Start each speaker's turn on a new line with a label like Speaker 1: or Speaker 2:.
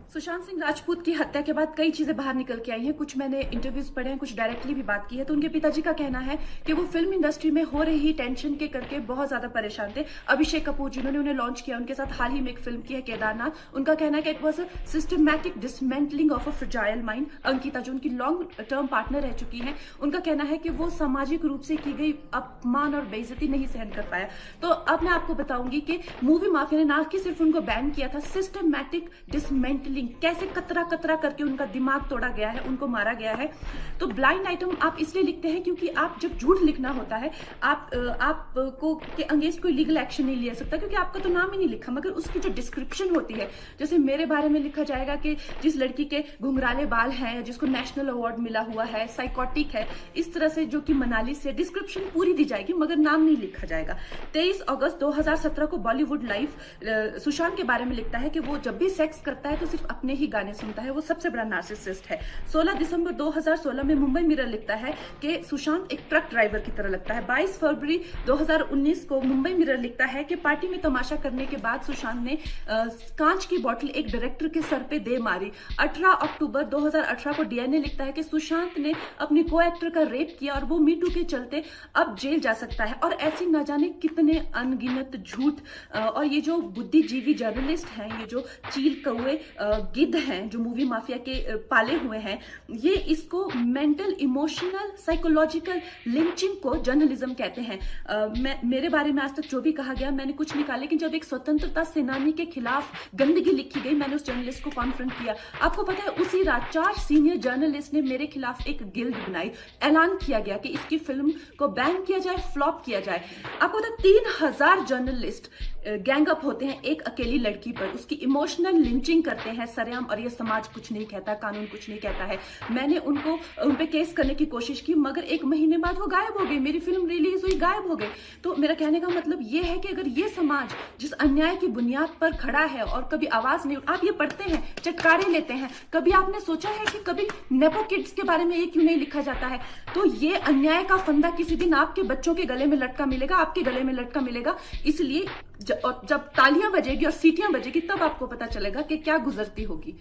Speaker 1: सुशांत सिंह राजपूत की हत्या के बाद कई चीजें बाहर निकल के आई हैं। कुछ मैंने इंटरव्यूज पढ़े हैं, कुछ डायरेक्टली भी बात की है। तो उनके पिताजी का कहना है कि वो फिल्म इंडस्ट्री में हो रही टेंशन के करके बहुत ज्यादा परेशान थे। अभिषेक कपूर जिन्होंने उन्हें लॉन्च किया, उनके साथ हाल ही में एक फिल्म की है केदारनाथ। उनका कहना है कि it was a systematic dismantling of a fragile mind. Ankita जो उनकी लॉन्ग टर्म पार्टनर रह चुकी है, उनका कहना है कि वो सामाजिक रूप से की गई अपमान और बेइज्जती नहीं सहन कर पाया। तो अब मैं आपको बताऊंगी कि मूवी माफिया ने ना कि सिर्फ उनको बैन किया था, सिस्टमैटिक डिसमेंटलिंग, कैसे कतरा कतरा करके उनका दिमाग तोड़ा गया है, उनको मारा गया है। तो ब्लाइंड आइटम आप इसलिए लिखते हैं क्योंकि आप जब झूठ लिखना होता है, आपको के अगेंस्ट कोई लीगल एक्शन नहीं लिया सकता क्योंकि आपका तो नाम ही नहीं लिखा, मगर उसकी जो डिस्क्रिप्शन होती है, जैसे मेरे बारे में लिखा जाएगा कि जिस लड़की के घुंघराले बाल हैं, जिसको नेशनल अवार्ड मिला हुआ है, साइकोटिक है, इस तरह से जो कि मनाली से डिस्क्रिप्शन पूरी दी जाएगी मगर नाम नहीं लिखा जाएगा। 23 अगस्त 2017 को बॉलीवुड लाइव सुशांत के बारे में लिखता है कि वो जब भी सेक्स करता है तो सिर्फ अपने ही गाने सुनता है, वो सबसे बड़ा नार्सिसिस्ट है। 16 दिसंबर 2016 में मुंबई मिरर लिखता है कि सुशांत एक ट्रक ड्राइवर की तरह लगता है। 22 फरवरी 2019 को मुंबई मिरर लिखता है कि पार्टी में तमाशा करने के बाद सुशांत ने कांच की बोतल एक डायरेक्टर के सर पे दे मारी। 18 अक्टूबर 2018 को डीएनए लिखता है कि सुशांत ने अपने को एक्टर का रेप किया और वो मीटू के चलते अब जेल जा सकता है। और ऐसी न जाने कितने अनगिनत झूठ। और ये जो बुद्धिजीवी जर्नलिस्ट हैं, ये जो चील कौए गिद्ध हैं जो मूवी माफिया के पाले हुए हैं, ये इसको मेंटल इमोशनल साइकोलॉजिकल लिंचिंग को जर्नलिज्म कहते हैं। मेरे बारे में आज तक जो भी कहा गया मैंने कुछ नहीं कहा, लेकिन जब एक स्वतंत्रता सेनानी के खिलाफ गंदगी लिखी गई, मैंने उस जर्नलिस्ट को कॉन्फ्रंट किया। आपको पता है उसी रात 4 सीनियर जर्नलिस्ट ने मेरे खिलाफ एक गिल्ड बनाई, ऐलान किया गया कि इसकी फिल्म को बैन किया जाए, फ्लॉप किया जाए। आपको पता है 3000 जर्नलिस्ट गैंग अप होते हैं एक अकेली लड़की पर, उसकी इमोशनल लिंचिंग करते हैं सरेआम, और ये समाज कुछ नहीं कहता, कानून कुछ नहीं कहता है। मैंने उन पे केस करने की कोशिश की मगर 1 महीने बाद वो गायब हो गई, मेरी फिल्म रिलीज हुई, गायब हो गई। तो मेरा कहने का मतलब ये है कि अगर ये समाज जिस अन्याय की बुनियाद पर खड़ा है और कभी आवाज नहीं, आप ये पढ़ते हैं, चटकारे लेते हैं, कभी आपने सोचा है कि कभी नेपो किड्स के बारे में ये क्यों नहीं लिखा जाता है? तो ये अन्याय का फंदा किसी दिन आपके बच्चों के गले में लटका मिलेगा, आपके गले में लटका मिलेगा। इसलिए जब तालियां बजेगी और सीटियां बजेगी तब आपको पता चलेगा कि क्या गुजरती होगी।